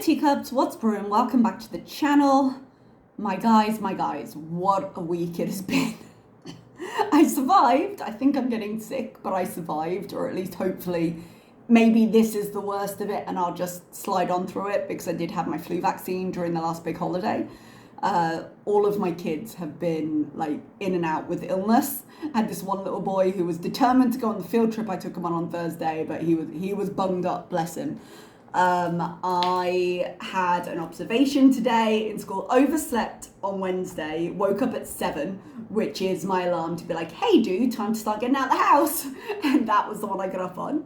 teacups, what's brewing? Welcome back to the channel. My guys, what a week it has been. I survived. I think I'm getting sick, but I survived, or at least hopefully maybe this is the worst of it and I'll just slide on through it, because I did have my flu vaccine during the last big holiday. All of my kids have been like in and out with illness. I had this one little boy who was determined to go on the field trip I took him on Thursday, but he was bunged up, bless him. I had an observation today in school, overslept on Wednesday, woke up at 7, which is my alarm to be like, hey dude, time to start getting out of the house. And that was the one I got up on.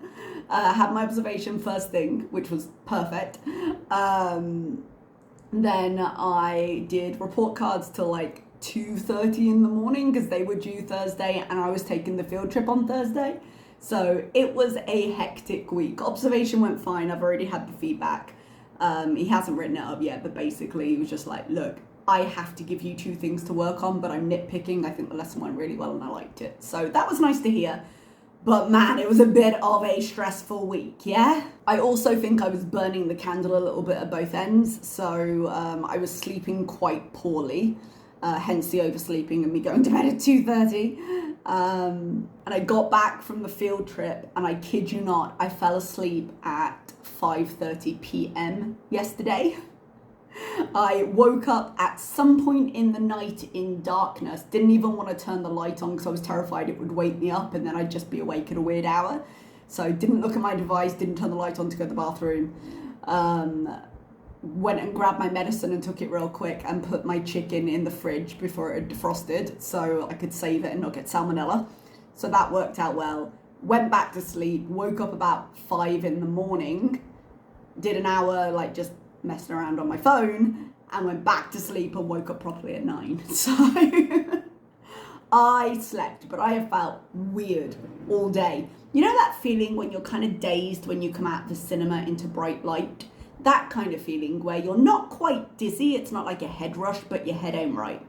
Had my observation first thing, which was perfect. Then I did report cards till like 2:30 in the morning because they were due Thursday and I was taking the field trip on Thursday. So it was a hectic week. Observation went fine. I've already had the feedback. He hasn't written it up yet, but basically he was just like, look, I have to give you 2 things to work on, but I'm nitpicking. I think the lesson went really well and I liked it. So that was nice to hear. But man, it was a bit of a stressful week, yeah? I also think I was burning the candle a little bit at both ends. So I was sleeping quite poorly, hence the oversleeping and me going to bed at 2:30. And I got back from the field trip and I kid you not, I fell asleep at 5:30 p.m. yesterday. I woke up at some point in the night in darkness, didn't even want to turn the light on because I was terrified it would wake me up and then I'd just be awake at a weird hour. So didn't look at my device, didn't turn the light on to go to the bathroom. Went and grabbed my medicine and took it real quick and put my chicken in the fridge before it had defrosted so I could save it and not get salmonella. So that worked out well. Went back to sleep, woke up about 5 in the morning, did an hour like just messing around on my phone and went back to sleep and woke up properly at 9. So I slept, but I have felt weird all day. You know that feeling when you're kind of dazed when you come out of the cinema into bright light? That kind of feeling where you're not quite dizzy, it's not like a head rush, but your head ain't right.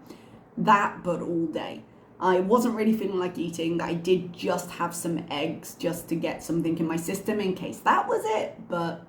That, but all day. I wasn't really feeling like eating. I did just have some eggs just to get something in my system in case that was it, but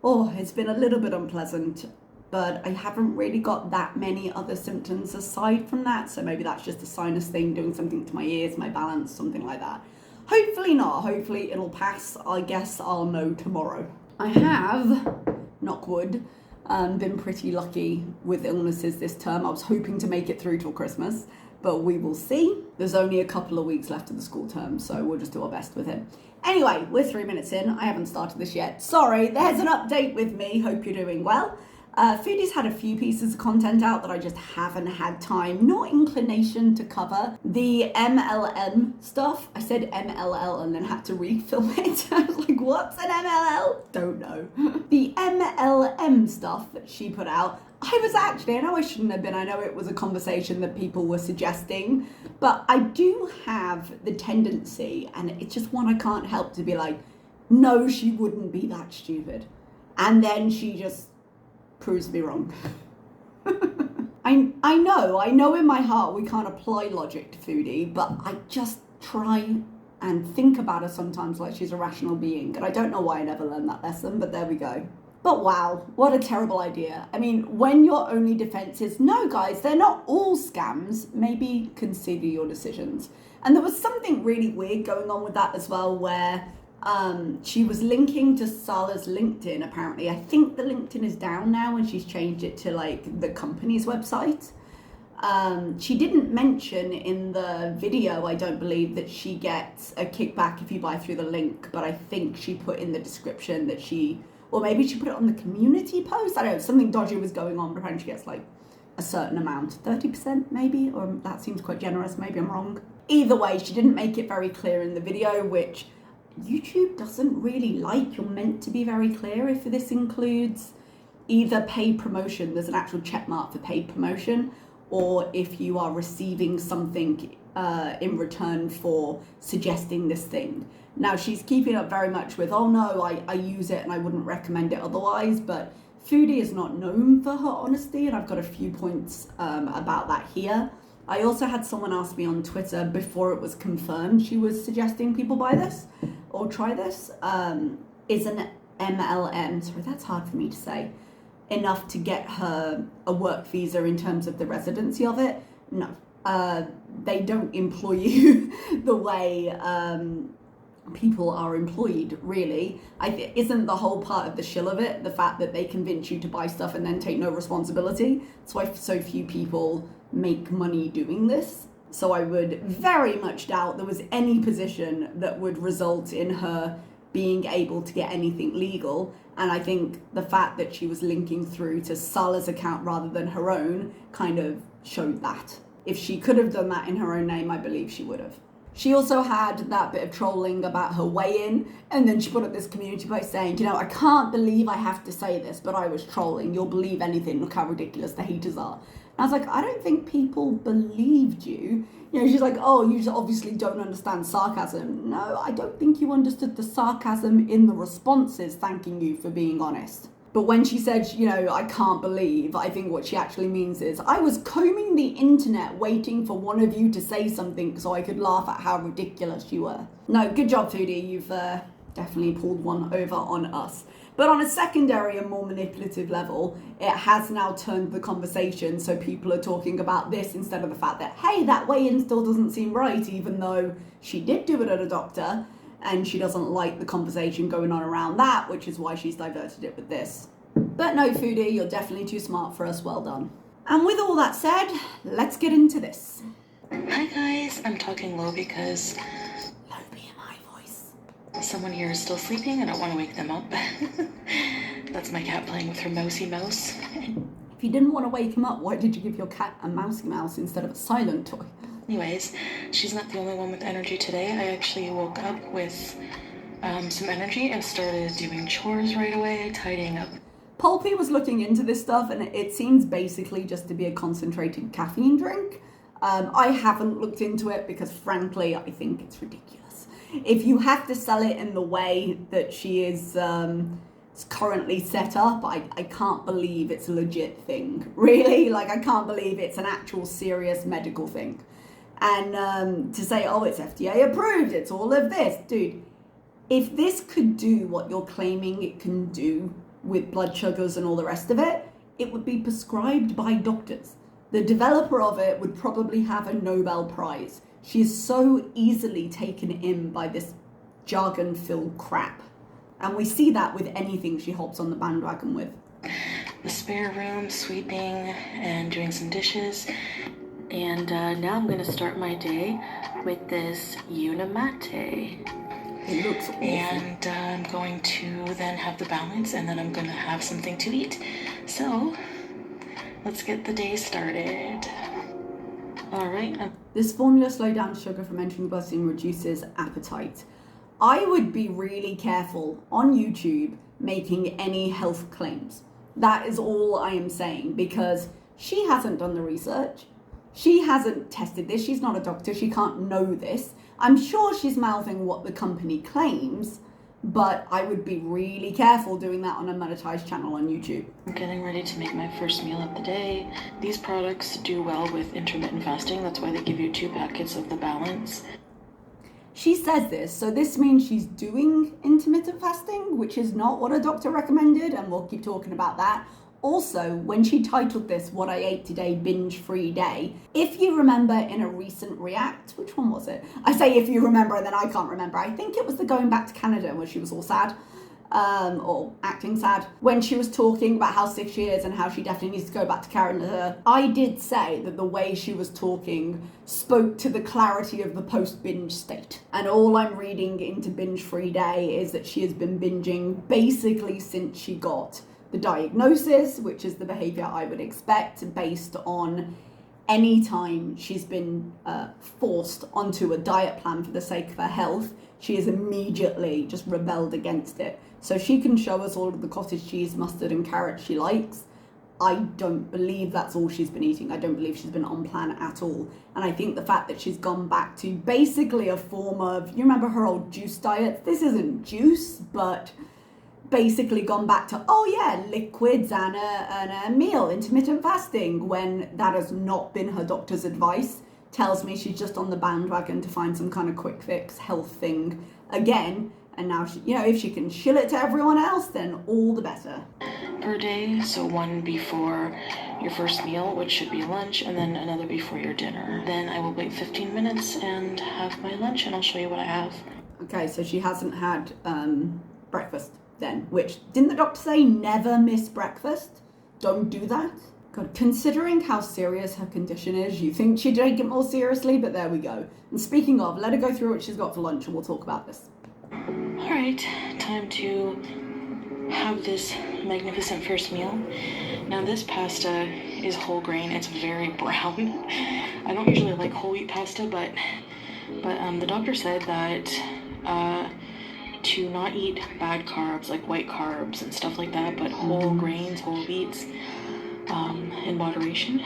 it's been a little bit unpleasant. But I haven't really got that many other symptoms aside from that, so maybe that's just a sinus thing, doing something to my ears, my balance, something like that. Hopefully not. Hopefully it'll pass. I guess I'll know tomorrow. I have, knock wood, been pretty lucky with illnesses this term. I was hoping to make it through till Christmas, but we will see. There's only a couple of weeks left of the school term, so we'll just do our best with it. Anyway, we're 3 minutes in. I haven't started this yet. Sorry, there's an update with me. Hope you're doing well. Foodie's had a few pieces of content out that I just haven't had time nor inclination to cover. The MLM stuff, I said MLL and then had to refilm it. I was like, what's an MLL? Don't know. The MLM stuff that she put out, I know I shouldn't have been. I know it was a conversation that people were suggesting, but I do have the tendency, and it's just one I can't help, to be like, no, she wouldn't be that stupid. And then she just proves me wrong. I know in my heart we can't apply logic to Foodie, but I just try and think about her sometimes like she's a rational being, and I don't know why I never learned that lesson, but there we go. But wow, what a terrible idea. I mean, when your only defense is, no guys, they're not all scams, maybe consider your decisions. And there was something really weird going on with that as well, where she was linking to Sala's LinkedIn, apparently. I think the LinkedIn is down now and she's changed it to like the company's website. She didn't mention in the video, I don't believe, that she gets a kickback if you buy through the link, but I think she put in the description that or maybe she put it on the community post. I don't know, something dodgy was going on, but apparently she gets like a certain amount, 30% maybe, or that seems quite generous, maybe I'm wrong. Either way, she didn't make it very clear in the video, which YouTube doesn't really like. You're meant to be very clear if this includes either paid promotion, there's an actual check mark for paid promotion, or if you are receiving something in return for suggesting this thing. Now she's keeping up very much with, oh no, I use it and I wouldn't recommend it otherwise, but Foodie is not known for her honesty, and I've got a few points about that here. I also had someone ask me on Twitter before it was confirmed she was suggesting people buy this or try this. Is an MLM, sorry, that's hard for me to say, enough to get her a work visa in terms of the residency of it. No, they don't employ you the way people are employed, really. Isn't the whole part of the shill of it the fact that they convince you to buy stuff and then take no responsibility? That's why so few people make money doing this. So I would very much doubt there was any position that would result in her being able to get anything legal. And I think the fact that she was linking through to Salah's account rather than her own kind of showed that. If she could have done that in her own name, I believe she would have. She also had that bit of trolling about her weigh-in, and then she put up this community post saying, you know, I can't believe I have to say this, but I was trolling. You'll believe anything. Look how ridiculous the haters are. And I was like, I don't think people believed you. You know, she's like, oh, you just obviously don't understand sarcasm. No, I don't think you understood the sarcasm in the responses thanking you for being honest. But when she said, you know, I can't believe, I think what she actually means is, I was combing the internet waiting for one of you to say something so I could laugh at how ridiculous you were. No, good job, Foodie. You've definitely pulled one over on us. But on a secondary and more manipulative level, it has now turned the conversation so people are talking about this instead of the fact that, hey, that weigh-in still doesn't seem right, even though she did do it at a doctor. And she doesn't like the conversation going on around that, which is why she's diverted it with this. But no, Foodie, you're definitely too smart for us. Well done. And with all that said, let's get into this. Hi guys, I'm talking low because Low BMI voice. someone here is still sleeping. I don't want to wake them up. That's my cat playing with her mousey mouse. If you didn't want to wake him up, why did you give your cat a mousey mouse instead of a silent toy? Anyways, she's not the only one with energy today. I actually woke up with some energy and started doing chores right away, tidying up. Pulpy was looking into this stuff, and it seems basically just to be a concentrated caffeine drink. I haven't looked into it because, frankly, I think it's ridiculous. If you have to sell it in the way that she is currently set up, I can't believe it's a legit thing. Really? Like, I can't believe it's an actual serious medical thing. And to say, oh, it's FDA approved, it's all of this. Dude, if this could do what you're claiming it can do with blood sugars and all the rest of it, it would be prescribed by doctors. The developer of it would probably have a Nobel Prize. She is so easily taken in by this jargon-filled crap. And we see that with anything she hops on the bandwagon with. The spare room, sweeping, and doing some dishes. And now I'm going to start my day with this Unimate. It looks awful. And I'm going to then have the balance, and then I'm going to have something to eat. So, let's get the day started. All right. This formula slows down sugar from entering the bloodstream and reduces appetite. I would be really careful on YouTube making any health claims. That is all I am saying, because she hasn't done the research. She hasn't tested this. She's not a doctor. She can't know this. I'm sure she's mouthing what the company claims, but I would be really careful doing that on a monetized channel on YouTube. I'm getting ready to make my first meal of the day. These products do well with intermittent fasting. That's why they give you 2 packets of the balance. She says this, so this means she's doing intermittent fasting, which is not what a doctor recommended, and we'll keep talking about that. Also, when she titled this, What I Ate Today, Binge-Free Day, if you remember in a recent React, which one was it? I say if you remember and then I can't remember. I think it was the going back to Canada where she was all sad, or acting sad, when she was talking about how sick she is and how she definitely needs to go back to Canada. I did say that the way she was talking spoke to the clarity of the post-binge state. And all I'm reading into Binge-Free Day is that she has been binging basically since she got the diagnosis, which is the behavior I would expect based on any time she's been forced onto a diet plan for the sake of her health. She has immediately just rebelled against it. So she can show us all of the cottage cheese, mustard and carrots she likes. I don't believe that's all she's been eating. I don't believe she's been on plan at all. And I think the fact that she's gone back to basically a form of, you remember her old juice diet? This isn't juice, but basically gone back to, oh yeah, liquids and a meal, intermittent fasting, when that has not been her doctor's advice, tells me she's just on the bandwagon to find some kind of quick fix health thing again. And now, she, you know, if she can shill it to everyone else, then all the better. Per day, so one before your first meal, which should be lunch, and then another before your dinner. Then I will wait 15 minutes and have my lunch, and I'll show you what I have. Okay, so she hasn't had breakfast then, which, didn't the doctor say never miss breakfast? Don't do that. God, considering how serious her condition is, you think she'd take it more seriously, but there we go. And speaking of, let her go through what she's got for lunch and we'll talk about this. All right, time to have this magnificent first meal. Now this pasta is whole grain. It's very brown. I don't usually like whole wheat pasta, but the doctor said that to not eat bad carbs like white carbs and stuff like that, but whole grains, whole wheats, in moderation,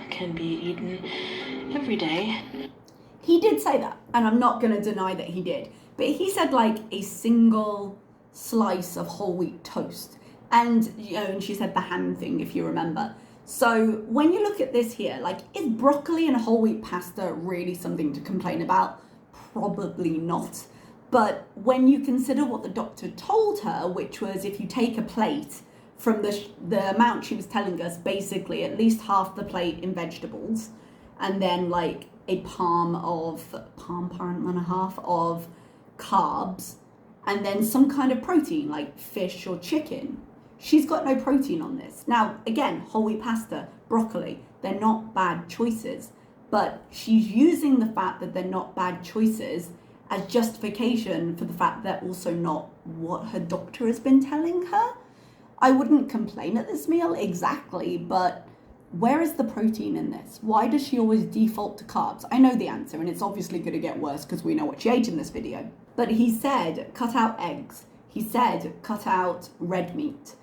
can be eaten every day. He did say that, and I'm not going to deny that he did. But he said like a single slice of whole wheat toast. And, you know, and she said the ham thing, if you remember. So when you look at this here, like, is broccoli and whole wheat pasta really something to complain about? Probably not. But when you consider what the doctor told her, which was if you take a plate from the amount she was telling us, basically at least half the plate in vegetables, and then like a palm and a half of carbs, and then some kind of protein like fish or chicken. She's got no protein on this. Now, again, whole wheat pasta, broccoli, they're not bad choices, but she's using the fact that they're not bad choices as justification for the fact they're also not what her doctor has been telling her. I wouldn't complain at this meal exactly, but where is the protein in this? Why does she always default to carbs? I know the answer, and it's obviously going to get worse because we know what she ate in this video. But he said cut out eggs. He said cut out red meat.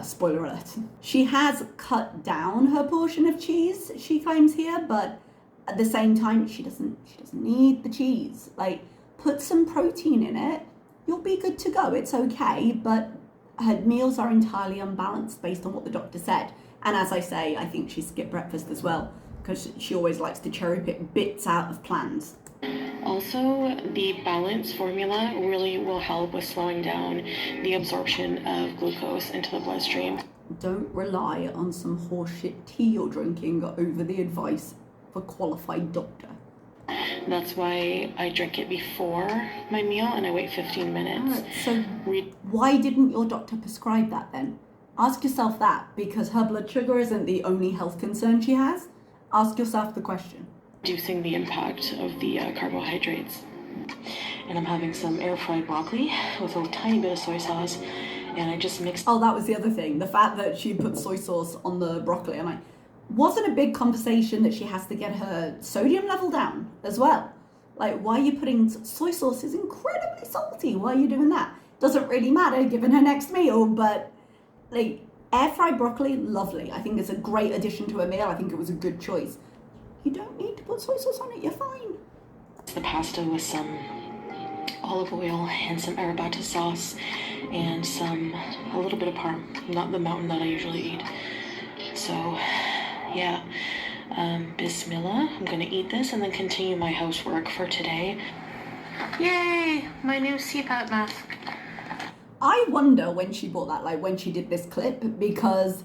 Spoiler alert. She has cut down her portion of cheese, she claims here, but at the same time, she doesn't need the cheese. Like, put some protein in it, you'll be good to go. It's okay, but her meals are entirely unbalanced based on what the doctor said. And as I say, I think she skipped breakfast as well, because she always likes to cherry pick bits out of plans. Also, the balance formula really will help with slowing down the absorption of glucose into the bloodstream. Don't rely on some horseshit tea you're drinking over the advice of a qualified doctor. That's why I drink it before my meal and I wait 15 minutes. So why didn't your doctor prescribe that then? Ask yourself that, because her blood sugar isn't the only health concern she has. Ask yourself the question. Reducing the impact of the carbohydrates. And I'm having some air fried broccoli with a tiny bit of soy sauce, and I just mixed. Oh, that was the other thing. The fact that she put soy sauce on the broccoli. I'm like, wasn't a big conversation that she has to get her sodium level down as well? Like, why are you putting soy sauce? Is incredibly salty. Why are you doing that? Doesn't really matter given her next meal, but like, air fried broccoli, lovely. I think it's a great addition to a meal. I think it was a good choice. You don't need to put soy sauce on it, you're fine. The pasta with some olive oil and some arrabbiata sauce and a little bit of parm, not the mountain that I usually eat. So, yeah, bismillah, I'm gonna eat this and then continue my housework for today. Yay, my new CPAP mask. I wonder when she bought that, like when she did this clip, because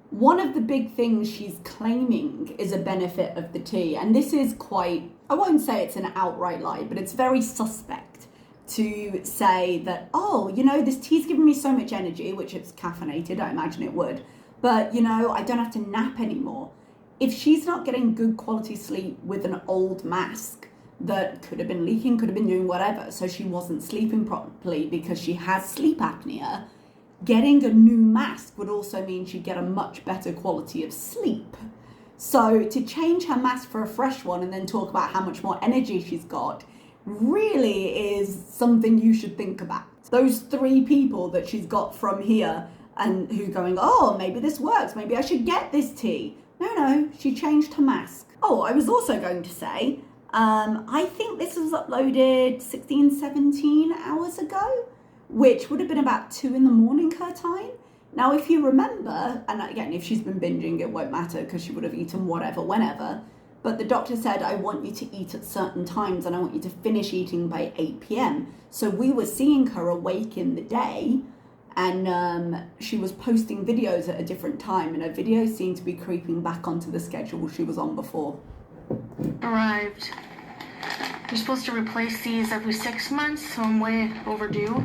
one of the big things she's claiming is a benefit of the tea, and this is quite, I won't say it's an outright lie, but it's very suspect to say that, oh, you know, this tea's giving me so much energy, which it's caffeinated, I imagine it would, but, you know, I don't have to nap anymore. If she's not getting good quality sleep with an old mask that could have been leaking, could have been doing whatever, so she wasn't sleeping properly because she has sleep apnea, getting a new mask would also mean she'd get a much better quality of sleep. So to change her mask for a fresh one and then talk about how much more energy she's got really is something you should think about. Those 3 people that she's got from here and who going, oh, maybe this works, maybe I should get this tea. No, she changed her mask. Oh, I was also going to say, I think this was uploaded 16, 17 hours ago, which would have been about 2 a.m. her time. Now, if you remember, and again, if she's been binging, it won't matter because she would have eaten whatever, whenever, But the doctor said, I want you to eat at certain times and I want you to finish eating by 8 p.m. So we were seeing her awake in the day, and she was posting videos at a different time, and her videos seemed to be creeping back onto the schedule she was on before. Arrived. You're supposed to replace these every 6 months, so I'm way overdue.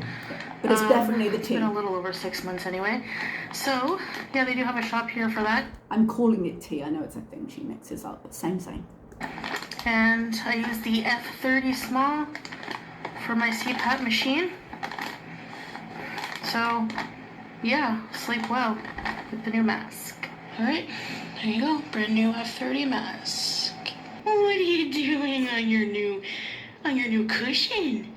But it's definitely the tea. Been a little over 6 months anyway. So, yeah, they do have a shop here for that. I'm calling it tea. I know it's a thing she mixes up, but same. And I use the F30 small for my CPAP machine. So, yeah, sleep well with the new mask. All right, there you go. Brand new F30 mask. What are you doing on your new cushion?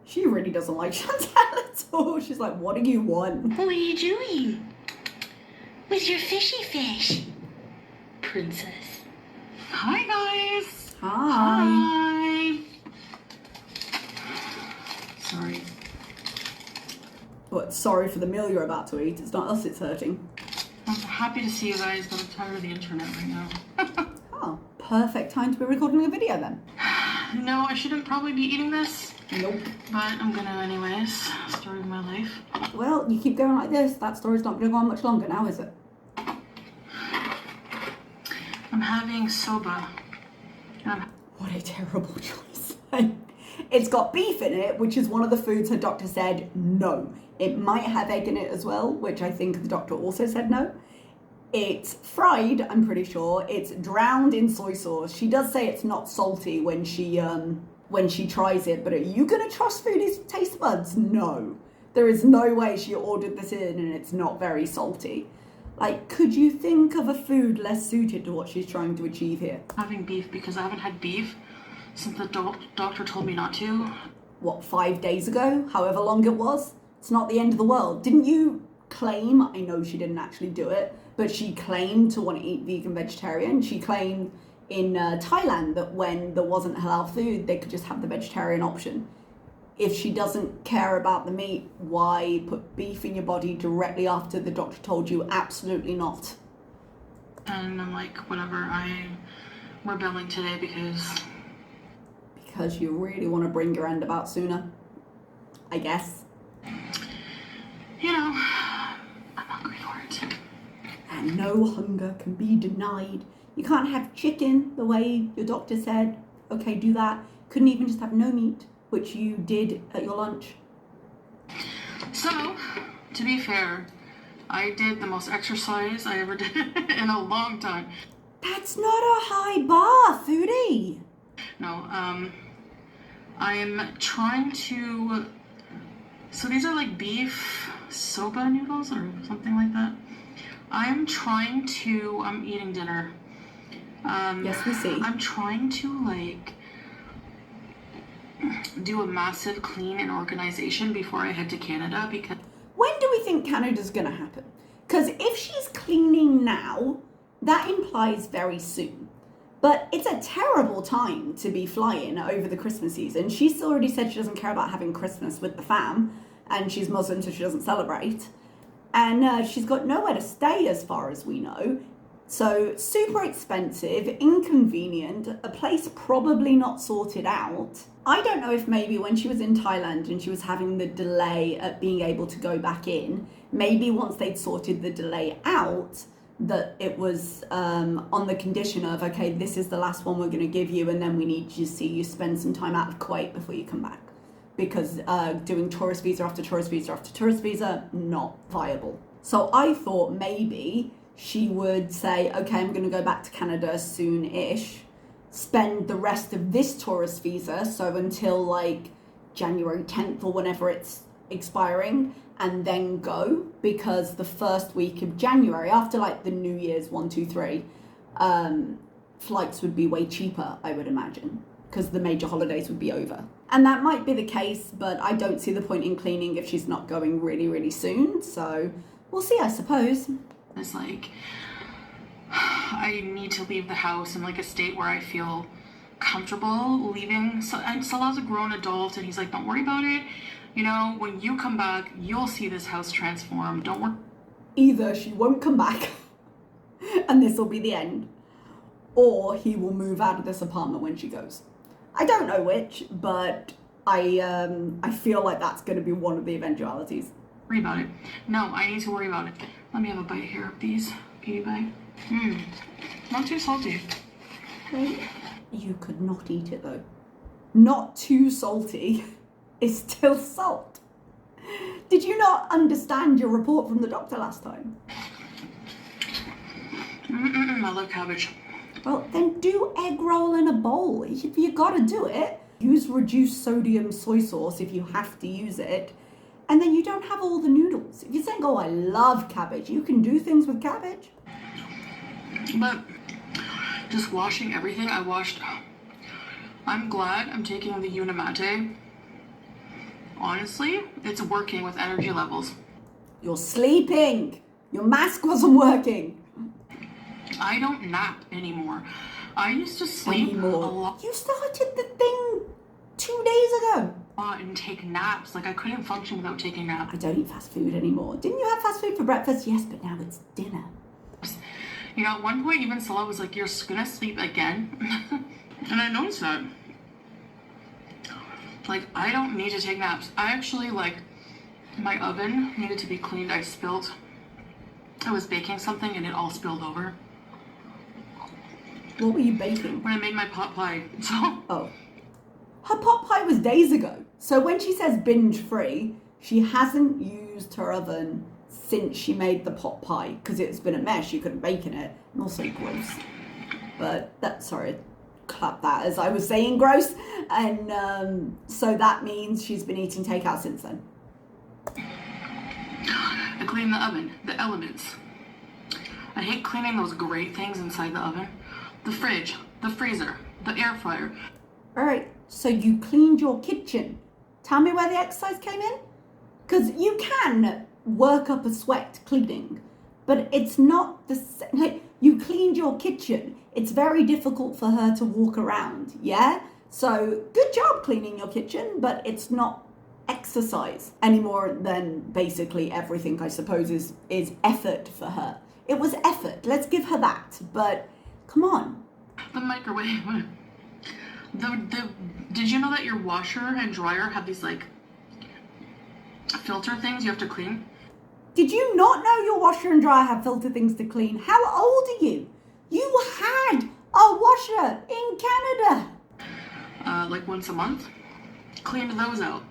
She really doesn't like Chantal at all. She's like, what do you want? What are you doing with your fishy fish, princess? Hi, guys. Hi. Sorry. But sorry for the meal you're about to eat. It's not us it's hurting. I'm happy to see you guys, but I'm tired of the internet right now. Oh, perfect time to be recording a video then. No, I shouldn't probably be eating this. Nope. But I'm gonna anyways. Story of my life. Well, you keep going like this, that story's not going to go on much longer now, is it? I'm having soba. What a terrible choice. It's got beef in it, which is one of the foods her doctor said no. It might have egg in it as well, which I think the doctor also said no. It's fried, I'm pretty sure. It's drowned in soy sauce. She does say it's not salty when she tries it, but are you gonna trust Foodie's taste buds? No. There is no way she ordered this in and it's not very salty. Like, could you think of a food less suited to what she's trying to achieve here? Having beef because I haven't had beef since the doctor told me not to. What, 5 days ago? However long it was? It's not the end of the world. Didn't you claim, I know she didn't actually do it, but she claimed to want to eat vegan vegetarian. She claimed in Thailand that when there wasn't halal food, they could just have the vegetarian option. If she doesn't care about the meat, why put beef in your body directly after the doctor told you absolutely not? And I'm like, whatever, I'm rebelling today because you really want to bring your end about sooner, I guess. You know, I'm hungry for it. And no hunger can be denied. You can't have chicken the way your doctor said. Okay, do that. Couldn't even just have no meat, which you did at your lunch. So, to be fair, I did the most exercise I ever did in a long time. That's not a high bar, Foodie. No, I'm trying to... So these are like beef soba noodles or something like that. I'm eating dinner. Yes, we see. I'm trying to like do a massive clean and organization before I head to Canada because... When do we think Canada's gonna happen? Because if she's cleaning now, that implies very soon. But it's a terrible time to be flying over the Christmas season. She's already said she doesn't care about having Christmas with the fam, and she's Muslim, so she doesn't celebrate. And she's got nowhere to stay as far as we know. So super expensive, inconvenient, a place probably not sorted out. I don't know if maybe when she was in Thailand and she was having the delay at being able to go back in, maybe once they'd sorted the delay out, that it was on the condition of, okay, this is the last one we're going to give you, and then we need to see you spend some time out of Kuwait before you come back. Because doing tourist visa after tourist visa after tourist visa, not viable. So I thought maybe she would say, okay, I'm going to go back to Canada soon-ish, spend the rest of this tourist visa, so until like January 10th or whenever it's expiring, and then go, because the first week of January, after like the New Year's 1, 2, 3, flights would be way cheaper, I would imagine, because the major holidays would be over. And that might be the case, but I don't see the point in cleaning if she's not going really, really soon. So we'll see, I suppose. It's like, I need to leave the house in like a state where I feel comfortable leaving. So, and Salah's a grown adult, and he's like, don't worry about it. You know, when you come back, you'll see this house transform. Don't worry. Either she won't come back, and this will be the end, or he will move out of this apartment when she goes. I don't know which, but I feel like that's going to be one of the eventualities. Worry about it. No, I need to worry about it. Let me have a bite here of these beauty pie. Not too salty. You could not eat it though. Not too salty is still salt. Did you not understand your report from the doctor last time? I love cabbage. Well, then do egg roll in a bowl. If you gotta do it, use reduced sodium soy sauce if you have to use it. And then you don't have all the noodles. If you're saying, oh, I love cabbage, you can do things with cabbage. But just washing everything I washed. I'm glad I'm taking the Unimate. Honestly, it's working with energy levels. You're sleeping. Your mask wasn't working. I don't nap anymore. I used to sleep a lot. You started the thing 2 days ago. And take naps. Like I couldn't function without taking naps. I don't eat fast food anymore. Didn't you have fast food for breakfast? Yes, but now it's dinner. You know, at one point even Salah was like, you're gonna sleep again. And I noticed that. Like, I don't need to take naps. I actually, like, my oven needed to be cleaned. I was baking something and it all spilled over. What were you baking? When I made my pot pie. So. Oh. Her pot pie was days ago. So when she says binge free, she hasn't used her oven since she made the pot pie because it's been a mess. You couldn't bake in it. And also gross. But sorry, clap that as I was saying gross. And so that means she's been eating takeout since then. I clean the oven, the elements. I hate cleaning those great things inside the oven. The fridge, the freezer, the air fryer. All right, so you cleaned your kitchen. Tell me where the exercise came in? Because you can work up a sweat cleaning, but it's not the same. Like, you cleaned your kitchen. It's very difficult for her to walk around, yeah? So good job cleaning your kitchen, but it's not exercise anymore than basically everything, I suppose, is effort for her. It was effort. Let's give her that. But come on. The microwave. Did you know that your washer and dryer have these like filter things you have to clean? Did you not know your washer and dryer have filter things to clean? How old are you? You had a washer in Canada. Like once a month. Cleaned those out.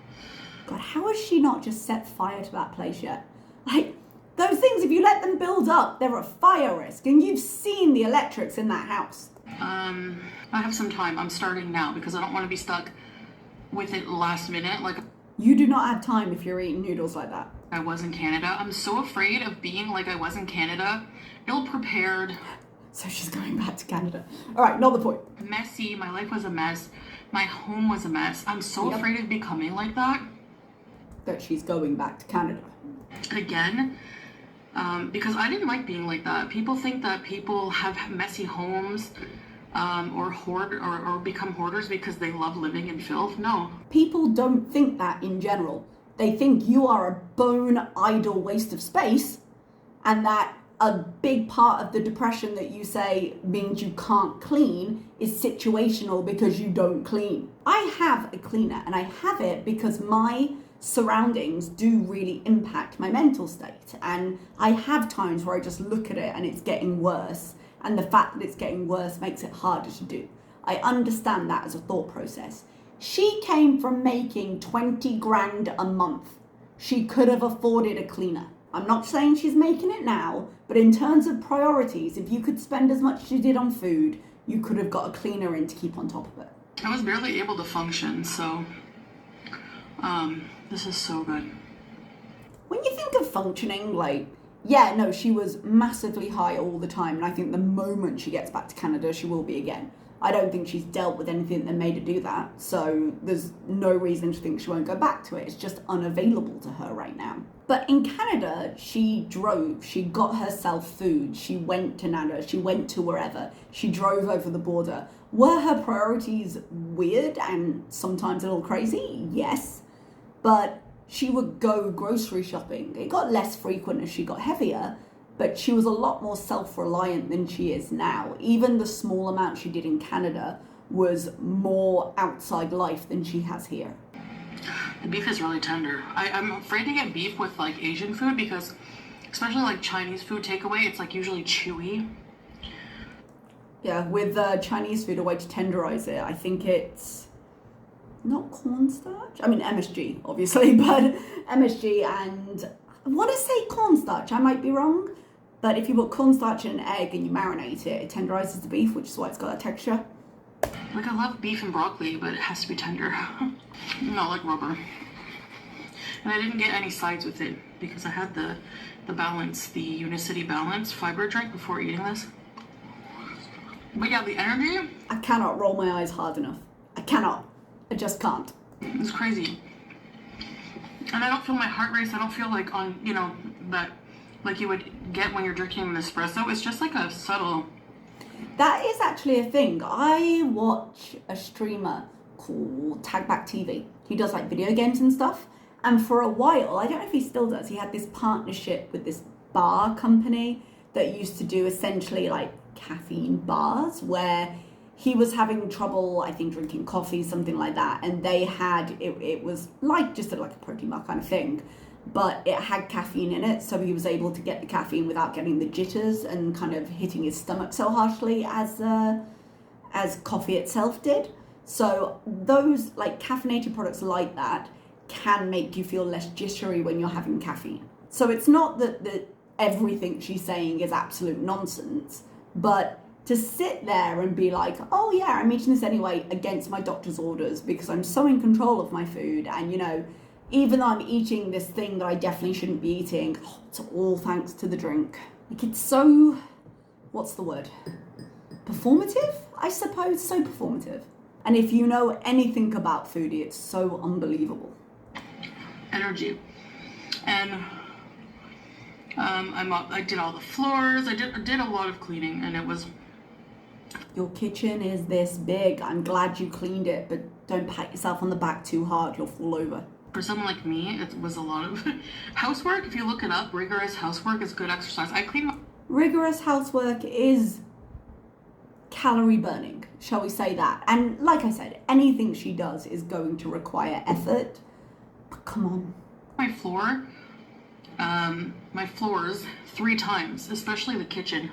God, how has she not just set fire to that place yet? Like, those things, if you let them build up, they're a fire risk. And you've seen the electrics in that house. I have some time. I'm starting now because I don't want to be stuck with it last minute. Like, you do not have time if you're eating noodles like that. I was in Canada. I'm so afraid of being like I was in Canada. Ill prepared. So she's going back to Canada. All right, not the point. Messy. My life was a mess. My home was a mess. I'm so afraid of becoming like that. That she's going back to Canada. Again. Because I didn't like being like that. People think that people have messy homes or hoard or become hoarders because they love living in filth. No. People don't think that in general. They think you are a bone idle waste of space, and that a big part of the depression that you say means you can't clean is situational because you don't clean. I have a cleaner, and I have it because my surroundings do really impact my mental state, and I have times where I just look at it and it's getting worse, and the fact that it's getting worse makes it harder to do. I understand that as a thought process. She came from making 20 grand a month. She could have afforded a cleaner. I'm not saying she's making it now, but in terms of priorities, if you could spend as much as you did on food, you could have got a cleaner in to keep on top of it. I was barely able to function, so this is so good. When you think of functioning, like, yeah, no, she was massively high all the time, and I think the moment she gets back to Canada, she will be again. I don't think she's dealt with anything that made her do that, so there's no reason to think she won't go back to it. It's just unavailable to her right now. But in Canada, she drove, she got herself food, she went to Nana, she went to wherever, she drove over the border. Were her priorities weird and sometimes a little crazy? Yes. But she would go grocery shopping. It got less frequent as she got heavier, but she was a lot more self-reliant than she is now. Even the small amount she did in Canada was more outside life than she has here. The beef is really tender. I'm afraid to get beef with like Asian food because, especially like Chinese food takeaway, it's like usually chewy. Yeah, with Chinese food, a way to tenderize it, I think it's not cornstarch. I mean MSG, obviously, but MSG and I want to say cornstarch. I might be wrong, but if you put cornstarch in an egg and you marinate it, it tenderizes the beef, which is why it's got that texture. Like, I love beef and broccoli, but it has to be tender. Not like rubber. And I didn't get any sides with it because I had the balance, the Unicity Balance fiber drink before eating this. But yeah, the energy. I cannot roll my eyes hard enough. I cannot. I just can't. It's crazy. And I don't feel my heart race. I don't feel like on, that like you would get when you're drinking an espresso. It's just like a subtle. That is actually a thing. I watch a streamer called Tagback TV. He does like video games and stuff. And for a while, I don't know if he still does, he had this partnership with this bar company that used to do essentially like caffeine bars where he was having trouble, I think, drinking coffee, something like that. And they had, it was like just like a protein bar kind of thing, but it had caffeine in it. So he was able to get the caffeine without getting the jitters and kind of hitting his stomach so harshly as coffee itself did. So those like caffeinated products like that can make you feel less jittery when you're having caffeine. So it's not that everything she's saying is absolute nonsense, but to sit there and be like, oh yeah, I'm eating this anyway against my doctor's orders because I'm so in control of my food, and even though I'm eating this thing that I definitely shouldn't be eating, it's all thanks to the drink. Like, it's so, what's the word? Performative, I suppose, so performative. And if you know anything about Foodie, it's so unbelievable. Energy. And I did all the floors. I did a lot of cleaning, and it was. Your kitchen is this big. I'm glad you cleaned it, but don't pat yourself on the back too hard. You'll fall over. For someone like me, it was a lot of housework. If you look it up, rigorous housework is good exercise. I clean. Rigorous housework is calorie burning, shall we say that? And like I said, anything she does is going to require effort. But come on. My floors 3 times, especially the kitchen.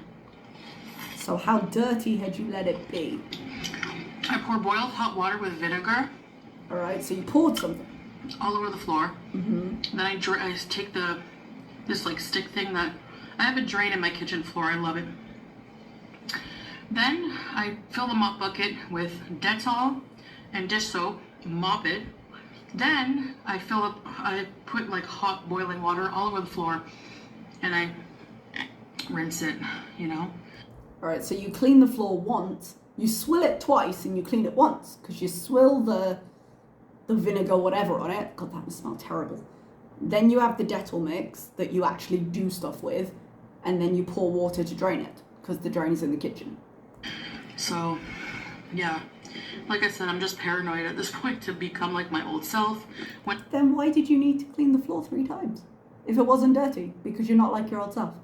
So how dirty had you let it be? I pour boiled hot water with vinegar. All right, so you poured something all over the floor. Mm-hmm. Then I take this like stick thing that I have a drain in my kitchen floor. I love it. Then I fill the mop bucket with Dettol and dish soap, mop it. Then I put like hot boiling water all over the floor, and I rinse it. All right, so you clean the floor once, you swill it twice, and you clean it once because you swill the vinegar, whatever, on it. God, that must smell terrible. Then you have the Dettol mix that you actually do stuff with, and then you pour water to drain it because the drain is in the kitchen. So, yeah, like I said, I'm just paranoid at this point to become like my old self. Then why did you need to clean the floor 3 times if it wasn't dirty? Because you're not like your old self.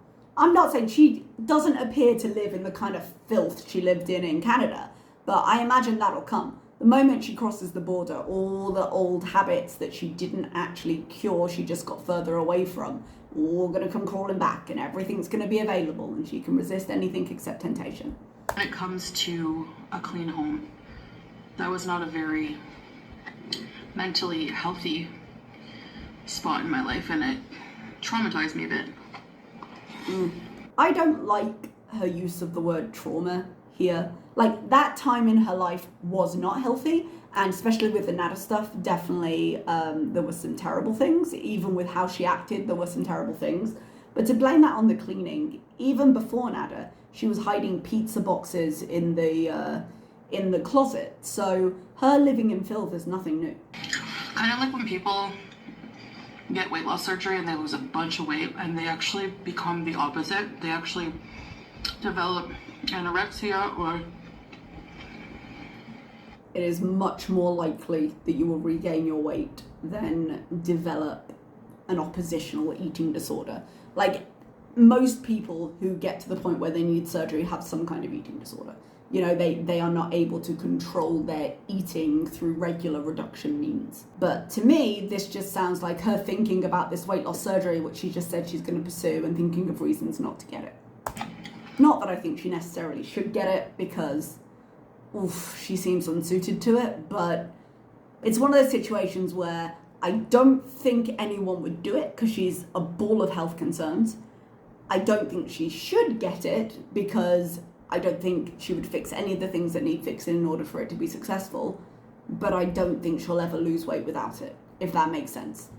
I'm not saying she doesn't appear to live in the kind of filth she lived in Canada, but I imagine that'll come. The moment she crosses the border, all the old habits that she didn't actually cure, she just got further away from, all going to come crawling back, and everything's going to be available, and she can resist anything except temptation. When it comes to a clean home, that was not a very mentally healthy spot in my life, and it traumatized me a bit. I don't like her use of the word trauma here. Like, that time in her life was not healthy, and especially with the Nada stuff, definitely there were some terrible things. Even with how she acted, there were some terrible things. But to blame that on the cleaning, even before Nada, she was hiding pizza boxes in the closet. So her living in filth is nothing new. Kind of like when people get weight loss surgery and they lose a bunch of weight and they actually become the opposite. They actually develop anorexia, or it is much more likely that you will regain your weight than develop an oppositional eating disorder. Like, most people who get to the point where they need surgery have some kind of eating disorder. You know, they are not able to control their eating through regular reduction means. But to me, this just sounds like her thinking about this weight loss surgery, which she just said she's going to pursue, and thinking of reasons not to get it. Not that I think she necessarily should get it, because she seems unsuited to it, but it's one of those situations where I don't think anyone would do it because she's a ball of health concerns. I don't think she should get it because I don't think she would fix any of the things that need fixing in order for it to be successful, but I don't think she'll ever lose weight without it, if that makes sense.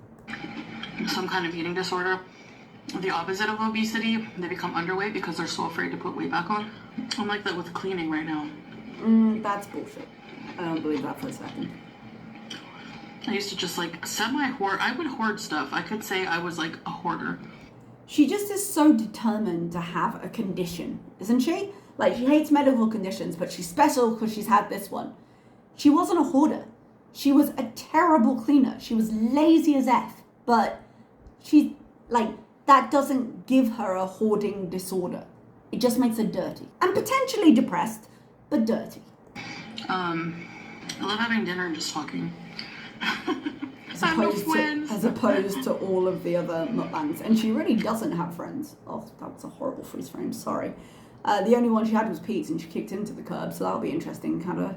Some kind of eating disorder, the opposite of obesity, they become underweight because they're so afraid to put weight back on. I'm like that with cleaning right now. That's bullshit. I don't believe that for a second. I used to just like semi-hoard. I would hoard stuff. I could say I was like a hoarder. She just is so determined to have a condition, isn't she? Like, she hates medical conditions, but she's special because she's had this one. She wasn't a hoarder. She was a terrible cleaner. She was lazy as F, but she, like, that doesn't give her a hoarding disorder. It just makes her dirty. And potentially depressed, but dirty. I love having dinner and just talking. As opposed to all of the other mukbangs. And she really doesn't have friends. Oh, that was a horrible freeze frame, sorry. The only one she had was Pete's, and she kicked into the curb, so that'll be interesting, kind of.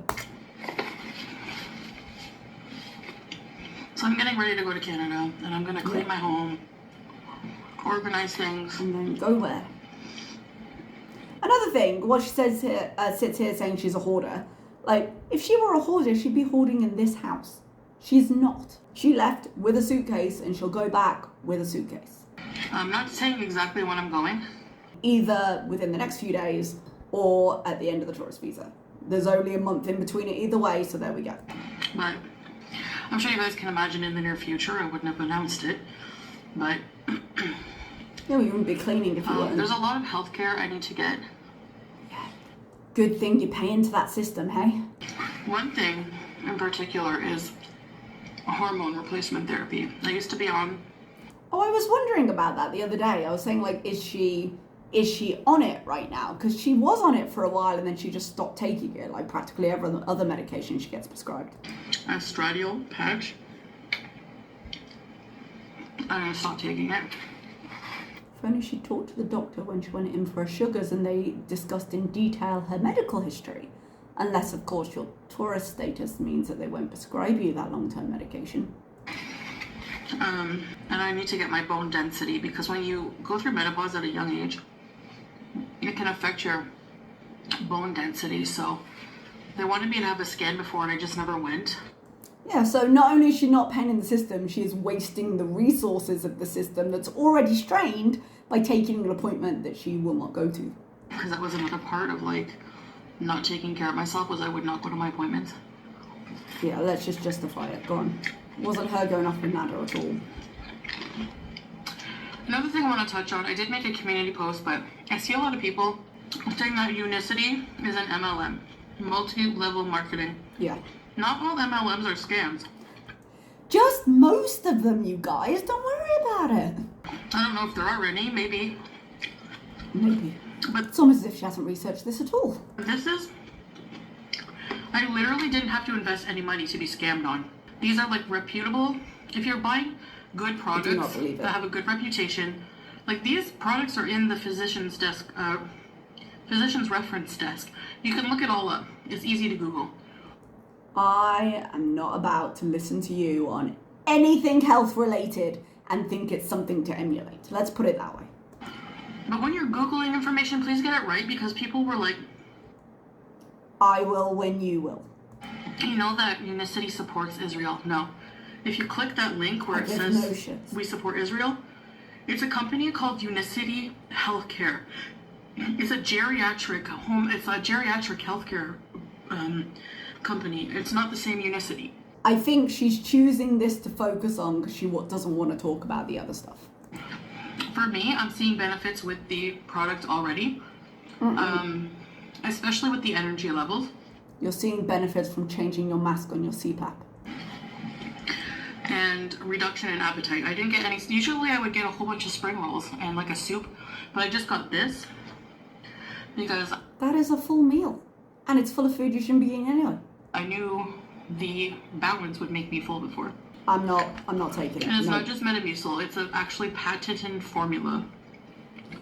So I'm getting ready to go to Canada, and I'm going to clean my home, organize things. And then go where? Another thing, what she says here, sits here saying she's a hoarder. Like, if she were a hoarder, she'd be hoarding in this house. She's not. She left with a suitcase, and she'll go back with a suitcase. I'm not saying exactly when I'm going. Either within the next few days or at the end of the tourist visa. There's only a month in between it either way, so there we go. But I'm sure you guys can imagine in the near future I wouldn't have announced it, but Yeah, we wouldn't be cleaning if you weren't. there's a lot of healthcare I need to get. Yeah. Good thing you pay into that system, hey? One thing in particular is hormone replacement therapy. I used to be on. Oh, I was wondering about that the other day. I was saying, like, is she on it right now? Because she was on it for a while and then she just stopped taking it, like practically every other medication she gets prescribed. Estradiol patch. I stopped taking it. If only she talked to the doctor when she went in for her sugars and they discussed in detail her medical history. Unless, of course, your tourist status means that they won't prescribe you that long-term medication. And I need to get my bone density because when you go through menopause at a young age, it can affect your bone density. So they wanted me to have a scan before and I just never went. Yeah, so not only is she not paying in the system, she is wasting the resources of the system that's already strained by taking an appointment that she will not go to. Because that was another part of like not taking care of myself was I would not go to my appointments. Yeah, let's just justify it. Go on. It wasn't her going off with Nada at all. Another thing I want to touch on, I did make a community post, but I see a lot of people saying that Unicity is an MLM, multi-level marketing. Yeah. Not all MLMs are scams. Just most of them, you guys. Don't worry about it. I don't know if there are any, maybe. Maybe. But it's almost as if she hasn't researched this at all. This is... I literally didn't have to invest any money to be scammed on. These are like reputable. If you're buying good products that have a good reputation, like these products are in the physician's desk, physician's reference desk. You can look it all up. It's easy to Google. I am not about to listen to you on anything health related and think it's something to emulate. Let's put it that way. But when you're Googling information, please get it right because people were like, I will when you will. You know that Unicity supports Israel? No. If you click that link where it says we support Israel, it's a company called Unicity Healthcare. It's a geriatric healthcare company. It's not the same Unicity. I think she's choosing this to focus on because she doesn't want to talk about the other stuff. For me, I'm seeing benefits with the product already, especially with the energy levels. You're seeing benefits from changing your mask on your CPAP. and reduction in appetite. I didn't get any. Usually I would get a whole bunch of spring rolls and like a soup, but I just got this because that is a full meal, and it's full of food you shouldn't be eating anyway. I knew the balance would make me full before. I'm not taking it. And it's no. not just Metamucil, it's an actually patented formula.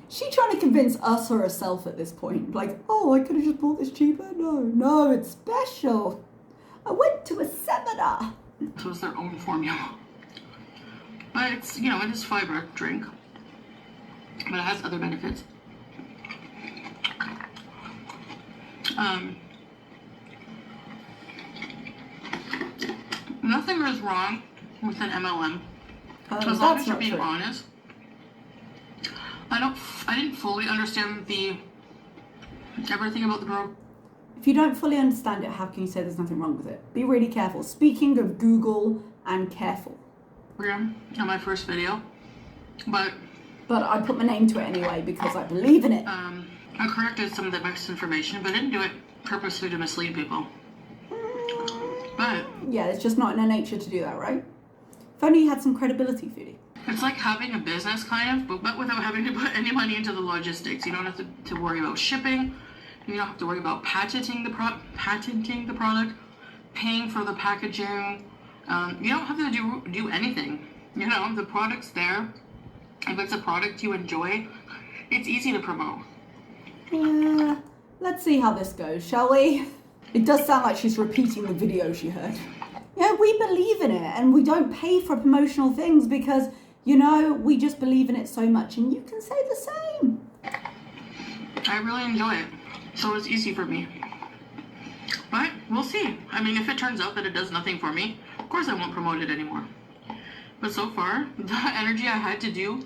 She trying to convince us or herself at this point. Like, oh, I could have just bought this cheaper. No, it's special. I went to a seminar. So it's their own formula. But it's, you know, it is fiber drink. But it has other benefits. Nothing is wrong with an MLM. As long as you're being honest. I didn't fully understand everything about the program. If you don't fully understand it, how can you say there's nothing wrong with it? Be really careful. Speaking of Google and careful. On my first video. But I put my name to it anyway because I believe in it. I corrected some of the misinformation, but I didn't do it purposely to mislead people. But yeah, it's just not in her nature to do that, right? If only you had some credibility, Foodie. It's like having a business kind of, but without having to put any money into the logistics. You don't have to worry about shipping. You don't have to worry about patenting the product, paying for the packaging. You don't have to do anything. You know, the product's there. If it's a product you enjoy, it's easy to promote. Yeah, let's see how this goes, shall we? It does sound like she's repeating the video she heard. Yeah, we believe in it, and we don't pay for promotional things because, you know, we just believe in it so much, and you can say the same. I really enjoy it, so it's easy for me. But we'll see. I mean, if it turns out that it does nothing for me, of course I won't promote it anymore. But so far, the energy I had to do,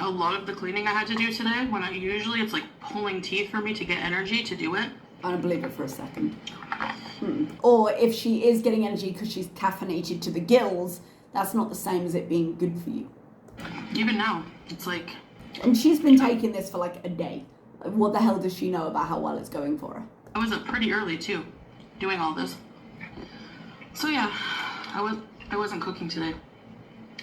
a lot of the cleaning I had to do today, when usually it's like pulling teeth for me to get energy to do it. I don't believe it for a second. Or if she is getting energy because she's caffeinated to the gills, that's not the same as it being good for you. Even now, it's like... And she's been taking this for like a day. What the hell does she know about how well it's going for her? I was up pretty early too, doing all this. So yeah, I wasn't cooking today.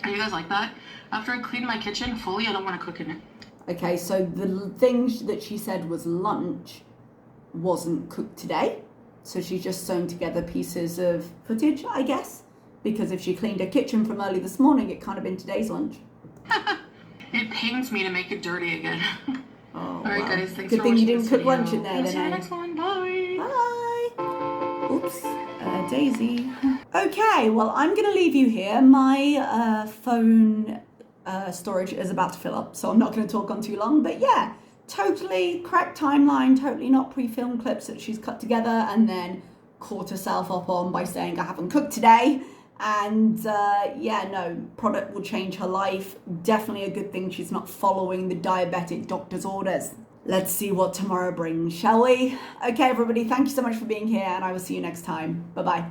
Are you guys like that? After I clean my kitchen fully, I don't want to cook in it. Okay, so the thing that she said was lunch wasn't cooked today. So she's just sewn together pieces of footage, I guess. Because if she cleaned her kitchen from early this morning, it kind of been today's lunch. It pains me to make it dirty again. Oh, alright guys, thanks good for thing you watching didn't this cook video. lunch in there then. See you next one. Bye. Bye. Oops. Daisy. Okay, well, I'm going to leave you here. My phone storage is about to fill up, so I'm not going to talk on too long. But yeah, totally correct timeline, totally not pre-filmed clips that she's cut together and then caught herself up on by saying I haven't cooked today. And yeah, no, product will change her life. Definitely a good thing she's not following the diabetic doctor's orders. Let's see what tomorrow brings, shall we? Okay, everybody, thank you so much for being here, and I will see you next time. Bye-bye.